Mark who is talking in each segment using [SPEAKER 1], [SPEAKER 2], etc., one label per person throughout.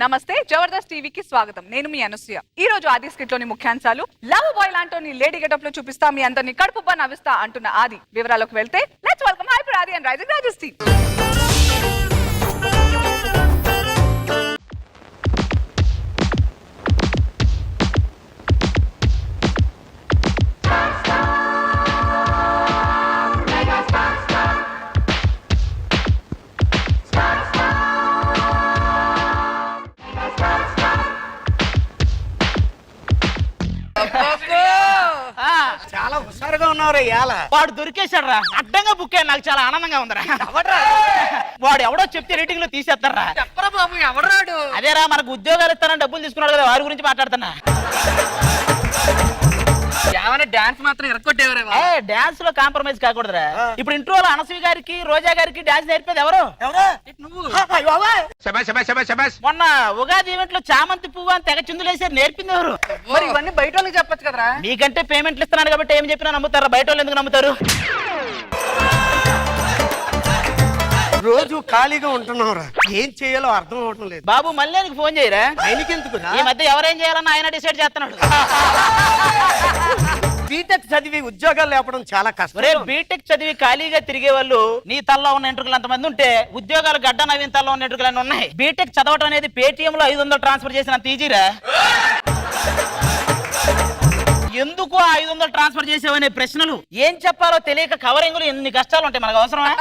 [SPEAKER 1] నమస్తే, జబర్దస్త్ టీవీకి స్వాగతం. నేను మీ అనసూయ. ఈ రోజు ఆది స్కిట్ లోని ముఖ్యాంశాలు. లవ్ బాయ్ లాంటోని లేడీ గెటప్ లో చూపిస్తా, మీ అందరిని కడుపుబ్బా నవ్విస్తా అంటున్న ఆది. వివరాలకు వెళ్తే లెట్స్ వెల్కమ్ హైపర్ ఆది అండ్ రైజింగ్ రాజస్థీ.
[SPEAKER 2] చాలా హుషారుగా ఉన్నావు ఇవాళ.
[SPEAKER 3] వాడు దొరికేశాడు రా, అడ్డంగా బుక్ అయ్యాడు. నాకు చాలా ఆనందంగా ఉందిరా. వాడు ఎవడో చెప్తే రేటింగ్ లో తీసేస్తారా.
[SPEAKER 2] చెప్పరా బాబు, ఎవరాడు?
[SPEAKER 3] అదేరా, మనకు ఉద్యోగాలు ఇస్తారని డబ్బులు తీసుకున్నాడు కదా, వారి గురించి మాట్లాడుతున్నా.
[SPEAKER 2] ఏమైనా డాన్స్ మాత్రం ఎరకొట్టేవరే?
[SPEAKER 3] డాన్స్ లో కాంప్రమైజ్ కాకూడదురా. ఇప్పుడు ఇంట్రోలో అనసూయ గారికి, రోజా గారికి డాన్స్ నేర్పేది ఎవరు?
[SPEAKER 2] నువ్వు.
[SPEAKER 3] మొన్న ఉగాది ఈవెంట్ లో చామంతి పువ్వు అని తెగ చిందులేసారు, నేర్పింది ఎవరు?
[SPEAKER 2] మరి ఇవన్నీ బయట వాళ్ళకి చెప్పొచ్చు కదరా.
[SPEAKER 3] మీకంటే పేమెంట్లు ఇస్తున్నాను కాబట్టి ఏం చెప్పినా నమ్ముతారా, బయట వాళ్ళు ఎందుకు నమ్ముతారు?
[SPEAKER 2] రోజు ఖాళీగా ఉంటున్నావురా, ఏం చేయాలో అర్థం అవటం లేదు.
[SPEAKER 3] బాబు మళ్ళీ నీకు ఫోన్ చేయరా?
[SPEAKER 2] ఆయనకెందుకు?
[SPEAKER 3] ఈ మధ్య ఎవరేం చేయాలన్నా ఆయన డిసైడ్ చేస్తున్నాడు.
[SPEAKER 2] బీటెక్ చదివి ఉద్యోగాలు లేపడం చాలా కష్టం.
[SPEAKER 3] బీటెక్ చదివి ఖాళీగా తిరిగే వాళ్ళు నీ తల్లో ఉన్న ఎంట్రుకలు అంతమంది ఉంటే, ఉద్యోగాలు గడ్డ నవీన్ తల్లో ఉన్న ఎంట్రుకలు అన్నీ ఉన్నాయి. బీటెక్ చదవటం అనేది పేటిఎం లో 500 ట్రాన్స్ఫర్ చేసినంత ఈజీరా. ఎందుకు 500 ట్రాన్స్ఫర్ చేసావనే ప్రశ్నలు, ఏం చెప్పాలో తెలియక కవరింగ్లు ఎన్ని కష్టాలు ఉంటాయి. మనకు అవసరమా?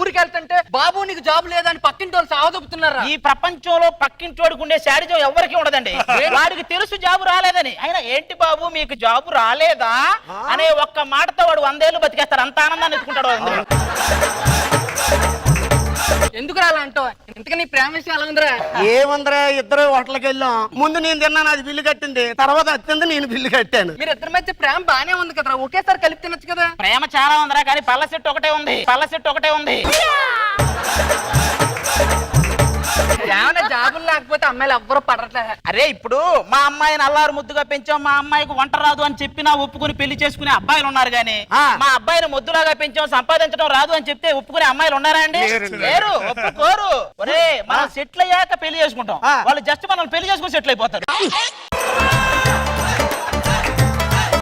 [SPEAKER 2] ఊరికి వెళ్తుంటే బాబు నీకు జాబ్ లేదని పక్కింటి వాళ్ళు సావదొప్పుతున్నారా.
[SPEAKER 3] ఈ ప్రపంచంలో పక్కింటోడుకు ఉండే శాడిజం ఎవరికి ఉండదండి. వాడికి తెలుసు జాబు రాలేదని. అయినా ఏంటి బాబు మీకు జాబు రాలేదా అనే ఒక్క మాటతో వాడు 100 ఏళ్ళు బతికేస్తారు. అంత ఆనందాన్ని ఎత్తుకుంటాడు.
[SPEAKER 2] ఎందుకు రాలంటో? ఇంతకీ నీ ప్రేమ విషయం ఎలా ఉందిరా? ఏముందిరా, ఇద్దరు హోటల్కి వెళ్ళాం. ముందు నేను తిన్నాను, అది బిల్లు కట్టింది. తర్వాత వచ్చింది, నేను బిల్లు కట్టాను. మీరు ఇద్దరి మధ్య ప్రేమ బానే ఉంది కదరా, ఒకేసారి కలిపి తినొచ్చు కదా.
[SPEAKER 3] ప్రేమ చాలా ఉందిరా, కానీ పళ్ళ సెట్ ఒకటే ఉంది.
[SPEAKER 2] ఏమైనా జాబులు లేకపోతే అమ్మాయిలు ఎవ్వరూ పడట్లే.
[SPEAKER 3] అరే, ఇప్పుడు మా అమ్మాయిని అల్లారు ముద్దుగా పెంచాం, మా అమ్మాయికి వంట రాదు అని చెప్పినా ఒప్పుకుని పెళ్లి చేసుకునే అబ్బాయిలు ఉన్నారు. గానీ మా అబ్బాయిని ముద్దులాగా పెంచాం, సంపాదించడం రాదు అని చెప్తే ఒప్పుకునే అమ్మాయిలు ఉన్నారా అండి? లేరు, ఒప్పుకోరు. ఒరే, మనం సెటిల్ అయ్యాక పెళ్లి చేసుకుంటాం, వాళ్ళు జస్ట్ మనం పెళ్లి చేసుకుని సెటిల్ అయిపోతారు.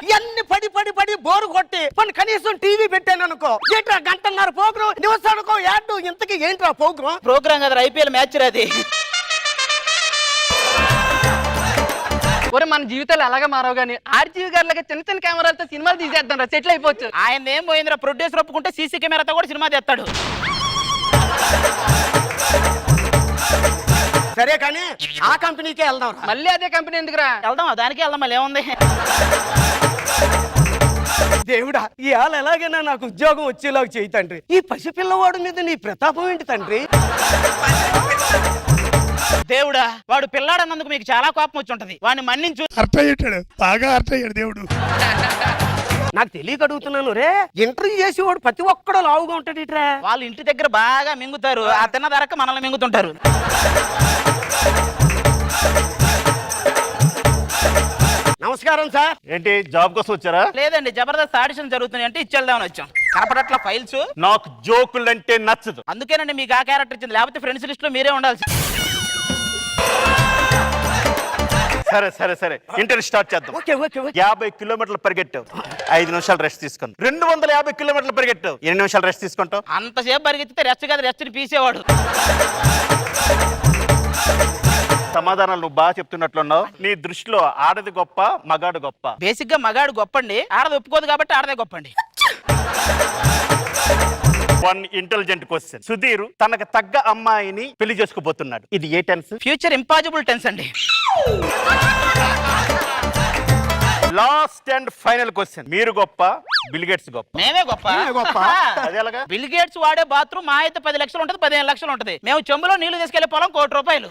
[SPEAKER 2] ఇవన్నీ పడి బోరు కొట్టి పని కనీసం టీవీ పెట్టాను అనుకో, ఏంట్రా గంటన్నర ప్రోగ్రాం, న్యూస్ అనుకో, యాడ్, ఇంతకీ ఏంట్రా
[SPEAKER 3] ప్రోగ్రామ్ కదా, ఐపీఎల్ మ్యాచ్ అది.
[SPEAKER 2] ఒరే, మన జీవితాలు అలాగే మారవు గానీ ఆర్జీవి గారి లాగా చిన్న చిన్న కెమెరాలతో సినిమాలు తీసేద్దాం రా, సెటిల్ అయిపోవచ్చు.
[SPEAKER 3] ఆయన ఏం పోయిందిరా, ప్రొడ్యూసర్ ఒప్పుకుంటే సీసీ కెమెరాతో కూడా సినిమా తెస్తాడు.
[SPEAKER 2] సరే కానీ ఆ కంపెనీకే వెళ్దాం. మళ్ళీ అదే కంపెనీ ఎందుకురా?
[SPEAKER 3] వెళ్దాం, దానికి వెళ్దాం, మళ్ళీ ఏముంది.
[SPEAKER 2] దేవుడా, ఈ ఆలు ఎలాగైనా నాకు ఉద్యోగం వచ్చేలాగా చేయి తండ్రి. ఈ పసిపిల్లవాడు మీద నీ ప్రతాపం ఏంటి తండ్రి?
[SPEAKER 3] దేవుడా, వాడు పిల్లాడన్నందుకు మీకు చాలా కోపం వచ్చి ఉంటది. వాడిని మన్నించు.
[SPEAKER 4] బాగా అర్థయ్యాడు దేవుడు.
[SPEAKER 2] నాకు తెలియక అడుగుతున్నాను రే, ఇంటర్వ్యూ చేసేవాడు ప్రతి ఒక్కడు లావుగా ఉంటాడు ఇట్రా.
[SPEAKER 3] వాళ్ళు ఇంటి దగ్గర బాగా మింగుతారు, ఆ తిన్న ధరక మనల్ని మింగుతుంటారు.
[SPEAKER 2] నమస్కారం సార్.
[SPEAKER 4] ఏంటి, జాబ్ కోసం వచ్చారా?
[SPEAKER 3] లేదండి, జబర్దస్త్ ఆడిషన్ జరుగుతున్నాయి అంటే ఇచ్చేద్దామని వచ్చాం. కనపడట్ల ఫైల్స్.
[SPEAKER 4] నాకు జోకులు అంటే నచ్చదు.
[SPEAKER 3] అందుకేనండి మీకు ఆ క్యారెక్టర్ ఇచ్చింది, లేకపోతే ఫ్రెండ్స్ లిస్ట్ లో మీరే ఉండాల్సి.
[SPEAKER 4] సరే సరే సరే, ఇంటర్వ్యూ స్టార్ట్ చేద్దాం. 50 కిలోమీటర్లు పరిగెట్టావు, 5 నిమిషాలు రెస్ట్ తీసుకుని. 250 కిలోమీటర్లు పరిగెట్టావు, 8 నిమిషాలు రెస్ట్ తీసుకుంటావు.
[SPEAKER 3] అంతసేపు పరిగెత్తితే రెస్ట్ కాదు, రెస్ట్ని పీసేవాడు.
[SPEAKER 4] సమాధానాలు నువ్వు బాగా చెప్తున్నట్లున్నావు. నీ దృష్టిలో ఆడది గొప్ప, మగాడు గొప్ప?
[SPEAKER 3] బేసిక్ గా మగాడు గొప్పండి, ఆడది ఒప్పుకోదు కాబట్టి ఆడదే గొప్పండి.
[SPEAKER 4] 1 ఇంటెలిజెంట్ క్వశ్చన్. సుధీర్ తనకు తగ్గ అమ్మాయిని పెళ్లి చేసుకోబోతున్నాడు, ఇది ఏ టెన్స్?
[SPEAKER 3] ఫ్యూచర్ ఇంపాసిబుల్ టెన్స్ అండి.
[SPEAKER 4] Last and final question. మీరు గొప్ప, బిల్ గేట్స్ గొప్ప?
[SPEAKER 3] మేమే గొప్ప. బిల్ గేట్స్ వాడే బాత్రూమ్ మా అయితే 10 లక్షలు ఉంటుంది, 15 లక్షలు ఉంటుంది. మేము చెంబులో నీళ్లు తీసుకెళ్లే పొలం 1 కోటి రూపాయలు.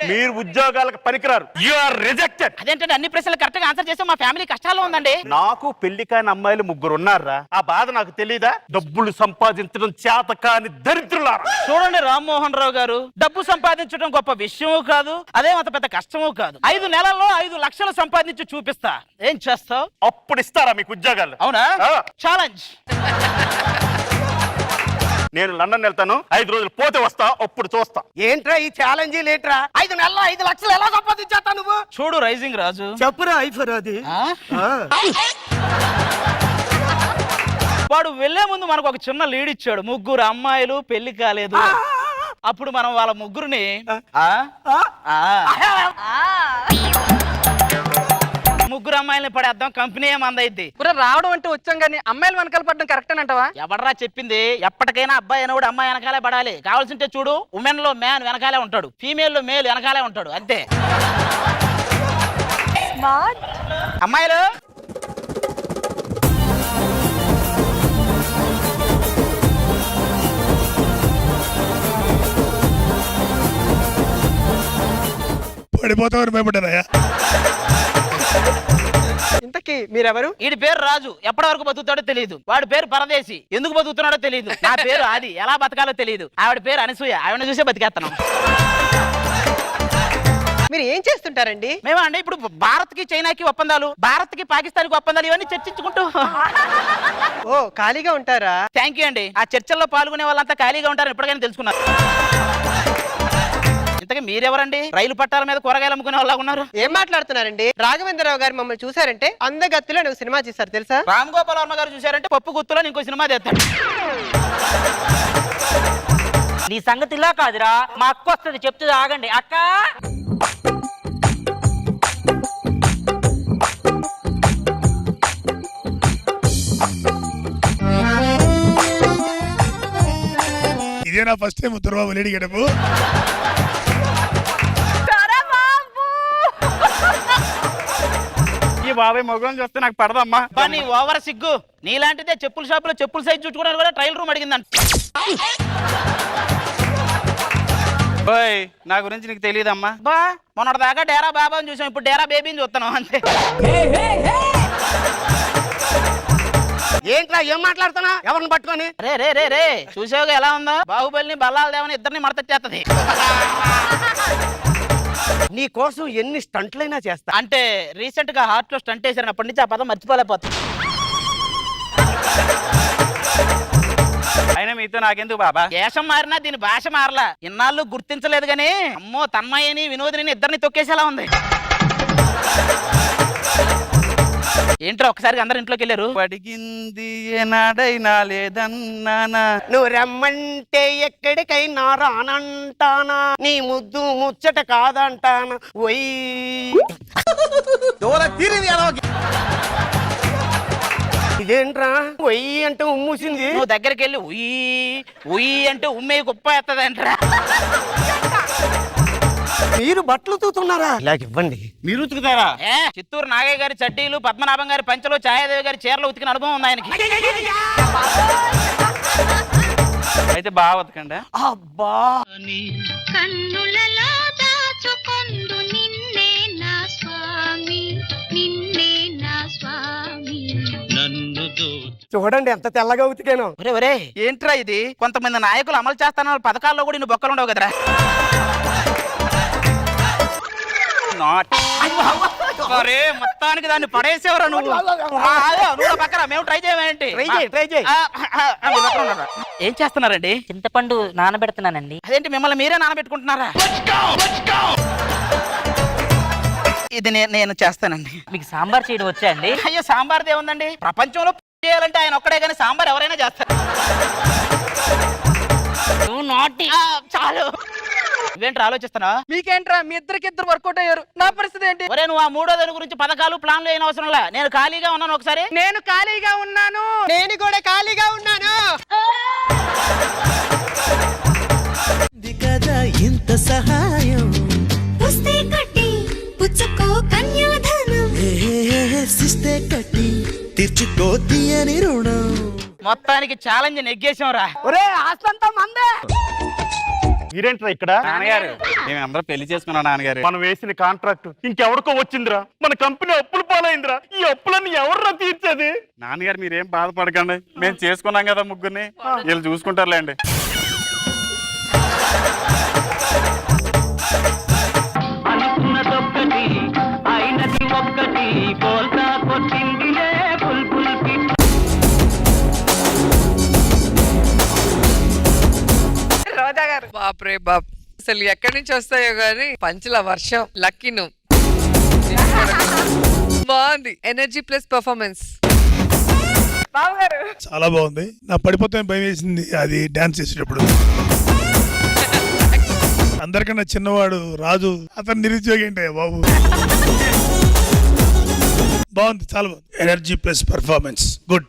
[SPEAKER 4] మీరు ఉద్యోగాలకు పనికిరారు, యు ఆర్ రిజెక్టెడ్.
[SPEAKER 3] అదేంటంటే అన్ని ప్రశ్నలు కరెక్ట్ గా ఆన్సర్ చేస్తే మా ఫ్యామిలీ కష్టాలు ఉందండి.
[SPEAKER 4] నాకు పెళ్లి కాని అమ్మాయిలు 3 ఉన్నారా, ఆ బాధ నాకు తెలీదా? డబ్బులు సంపాదించడం చేత కాని దరిద్రులారా.
[SPEAKER 3] చూడండి రామ్మోహన్ రావు గారు, డబ్బు సంపాదించడం గొప్ప విషయమూ కాదు, అదే అంత పెద్ద కష్టమూ కాదు. 5 నెలల్లో 5 లక్షలు సంపాదించి చూపిస్తా, ఏం చేస్తావు?
[SPEAKER 4] అప్పుడు ఇస్తారా మీకు ఉద్యోగాలు?
[SPEAKER 3] అవునా? ఛాలెంజ్.
[SPEAKER 4] నేను లండన్ వెళ్తాను, 5 రోజులు పోతే వస్తా, అప్పుడు చూస్తా.
[SPEAKER 2] ఏంట్రా ఈ ఛాలెంజ్ లేట్రా? 5 నెలల్లో 5 లక్షలు ఎలా సంపాదించేస్తా నువ్వు?
[SPEAKER 3] చూడు రైజింగ్ రాజు,
[SPEAKER 2] చెప్పురా ఐఫర్ అది.
[SPEAKER 3] వాడు వెళ్లే ముందు మనకు ఒక చిన్న లీడ్ ఇచ్చాడు. 3 అమ్మాయిలు పెళ్లి కాలేదు. అప్పుడు మనం వాళ్ళ ముగ్గురిని ముగ్గురు అమ్మాయిల్ని పడేద్దాం, కంపెనీ ఏమందైద్ది.
[SPEAKER 2] రావడం అంటే వచ్చాం కానీ అమ్మాయిలు వెనకాల పడడం కరెక్ట్ అంటావా?
[SPEAKER 3] ఎవడరా చెప్పింది? ఎప్పటికైనా అబ్బాయి అనేవాడు అమ్మాయి వెనకాలే పడాలి. కావాల్సింటే చూడు, ఉమెన్ లో మ్యాన్ వెనకాలే ఉంటాడు, ఫీమేల్ లో మేల్ వెనకాలే ఉంటాడు, అంతే.
[SPEAKER 1] స్మార్ట్.
[SPEAKER 3] అమ్మాయిలు
[SPEAKER 5] పడిపోతామని భయపడ్డానయ్యా.
[SPEAKER 2] ఇంతకీ మీరెవరు?
[SPEAKER 3] వీడి పేరు రాజు, ఎప్పటి వరకు బతుకుతాడో తెలియదు. వాడి పేరు పరదేశి, ఎందుకు బతుకుతున్నాడో తెలియదు. నా పేరు ఆది, ఎలా బతకాలో తెలియదు. ఆవిడ పేరు అనసూయ, ఆవిడ చూసే బతికేస్తున్నాం.
[SPEAKER 2] మీరు ఏం చేస్తుంటారండి?
[SPEAKER 3] మేమా అండి ఇప్పుడు భారత్ కి చైనాకి ఒప్పందాలు, భారత్ కి పాకిస్తాన్ కి ఒప్పందాలు, ఇవన్నీ చర్చించుకుంటూ.
[SPEAKER 2] ఓ ఖాళీగా ఉంటారా?
[SPEAKER 3] థ్యాంక్ యూ అండి. ఆ చర్చల్లో పాల్గొనే వాళ్ళంతా ఖాళీగా ఉంటారని ఎప్పటికైనా తెలుసుకున్నారు. ఇంతకీ మీరెవరండి? రైలు పట్టాల మీద కూరగాయలు అమ్ముకునే వాళ్ళ ఉన్నారు.
[SPEAKER 2] ఏం మాట్లాడుతున్నారండి? రాఘవేంద్రరావు గారు మమ్మల్ని చూసారంటే అందగత్తులో నువ్వు సినిమా చేశారు తెలుసా?
[SPEAKER 3] రామ్ గోపాల్ వర్మ గారు చూసారంటే పప్పు గుత్తులో ఇంకో సినిమా చేస్తాడు.
[SPEAKER 6] నీ సంగతి ఇలా కాదురా, మా అక్క వస్తుంది, చెప్తుంది, ఆగండి. అక్క
[SPEAKER 5] ఇదే నా ఫస్ట్ టైం ఉత్తరబాబు లేడీ గడపు.
[SPEAKER 4] ఈ బాబాయ్ మొగం చూస్తే నాకు పడదమ్మా.
[SPEAKER 3] నీ ఓవర్ సిగ్గు. నీలాంటిదే చెప్పుల షాపులో చెప్పుల సైజ్ చుట్టుకోవడానికి కూడా ట్రయల్ రూమ్ అడిగిందంట.
[SPEAKER 4] నా గురించి నీకు తెలియదమ్మా.
[SPEAKER 3] బా మొన్నటి దాకా డేరా బాబా అని చూసాం, ఇప్పుడు డేరా బేబీని చూస్తున్నాం, అంతే.
[SPEAKER 2] ఏంట్రా ఏం మాట్లాడుతున్నా? ఎవరిని పట్టుకొని?
[SPEAKER 3] రే రే రే రే చూసావుగా ఎలా ఉందో? బాహుబలిని బల్లాల దేవని ఇద్దరిని మడతచ్చేస్తది.
[SPEAKER 2] నీ కోసం ఎన్ని స్టంట్లైనా చేస్తా.
[SPEAKER 3] అంటే రీసెంట్ గా హార్ట్ లో స్టంట్ వేసారన్నప్పటి నుంచి ఆ పదం మర్చిపోలేకపోతుంది.
[SPEAKER 4] అయినా మీతో నాకెందుకు బాబా?
[SPEAKER 3] వేషం మారినా దీని భాష మారలా. ఇన్నాళ్ళు గుర్తించలేదు గానీ అమ్మో తన్మయ్యని వినోదిని ఇద్దరిని తొక్కేసేలా ఉంది. ఏంట్రా ఒక్కసారిగా అందరు ఇంట్లోకి వెళ్ళారు?
[SPEAKER 4] అడిగింది ఏనాడైనా లేదన్నానా,
[SPEAKER 2] నువ్వు రమ్మంటే ఎక్కడికైనా రానంటానా, నీ ముద్దు ముచ్చట కాదంటానా. ఇదేంట్రా ఒయ్యి అంటే ఉమ్మూసింది?
[SPEAKER 3] నువ్వు దగ్గరికి వెళ్ళి ఉయ్యి ఉయ్యి అంటే ఉమ్మే కుప్ప ఎత్తదంట్రా.
[SPEAKER 2] మీరు బట్టలు తూతున్నారా? ఇలాగ ఇవ్వండి.
[SPEAKER 4] మీరు ఉతుకుతారా?
[SPEAKER 3] చిత్తూరు నాగయ్య గారి చడ్డీలు, పద్మనాభం గారి పంచలు, ఛాయాదేవి గారి చీరలు ఉతికిన అనుభవం ఉంది ఆయనకి.
[SPEAKER 4] అయితే బాగా ఉతకండి.
[SPEAKER 2] అబ్బా
[SPEAKER 7] కన్నులలో దాచుకొందు నిన్నే నా స్వామి, నిన్నే నా స్వామి.
[SPEAKER 2] చూడండి ఎంత తెల్లగా ఉతికాను.
[SPEAKER 3] ఒరే ఒరే ఏంట్రా ఇది? కొంతమంది నాయకులు అమలు చేస్తున్న పథకాల్లో కూడా ఇన్ని బొక్కలు ఉండవు కదరా. మొత్తానికి దాన్ని పడేసేవరా నువ్వు? నువ్వు పక్కన మేము ట్రై చేయమేంటి?
[SPEAKER 2] ట్రై చేయి.
[SPEAKER 3] ఏం చేస్తున్నారండి?
[SPEAKER 6] చింతపండు నానబెడుతున్నానండి.
[SPEAKER 3] అదేంటి మిమ్మల్ని మీరే నానబెట్టుకుంటున్నారా? ఇది నేను చేస్తానండి.
[SPEAKER 6] మీకు సాంబార్ చేయడం వచ్చా అండి?
[SPEAKER 3] అయ్యో సాంబార్ ఏముందండి, ప్రపంచంలో చేయాలంటే ఆయన ఒక్కడే కానీ సాంబార్ ఎవరైనా చేస్తారు. చాలు. ఇవేంటి ఆలోచిస్తున్నా?
[SPEAKER 2] మీకేంట్రా మీ ఇద్దరు వర్కౌట్ అయ్యారు, నా పరిస్థితి ఏంటి?
[SPEAKER 3] ఒరే నువ్వు ఆ 3వ దాని గురించి పథకాలు ప్లాన్లు అయిన అవసరం లే. నేను ఖాళీగా ఉన్నాను. ఒకసారి
[SPEAKER 2] నేను ఖాళీగా ఉన్నాను. నేను కూడా ఖాళీగా ఉన్నాను.
[SPEAKER 8] కదా ఇంత సహాయం
[SPEAKER 7] పుస్తే కట్టి పుచ్చుకో కన్యాధనం,
[SPEAKER 8] సిస్తే కట్టి తీర్చుకో తీయని రుణం.
[SPEAKER 3] మొత్తానికి ఛాలెంజ్ నెగ్గేసాం రా.
[SPEAKER 2] ఒరే ఆస్తంతా మందే.
[SPEAKER 4] మీరేంట్రా ఇక్కడ? నాన్నగారు మేము అందరూ పెళ్లి చేసుకున్నాం నాన్నగారు. మనం వేసిన కాంట్రాక్ట్ ఇంకెవరికో వచ్చిందిరా. మన కంపెనీ అప్పులు పాలైందిరా. ఈ అప్పులన్నీ ఎవర్రా తీర్చేది? నాన్నగారు మీరేం బాధపడకండి, మేము చేసుకున్నాం కదా ముగ్గురిని, వీళ్ళు చూసుకుంటారులేండి.
[SPEAKER 6] అనుకున్నదొక్కటి అయినది ఒక్కటి, బోల్తా కొట్టిందిలే బుల్బుల్.
[SPEAKER 9] బాప్రే బాప్, అసలు ఎక్కడి నుంచి వస్తాయో గానీ పంచుల వర్షం. లక్కీ నువ్వు. బాగుంది. Energy plus performance.
[SPEAKER 1] బాబు గారు
[SPEAKER 5] చాలా బాగుంది. నా పడిపోతే భయం వేసింది అది డాన్స్ చేసేటప్పుడు. అందరికన్నా చిన్నవాడు రాజు, అతను నిరుద్యోగి ఏంటయ్యా బాబు. బాగుంది, చాలా బాగుంది. Energy plus performance good.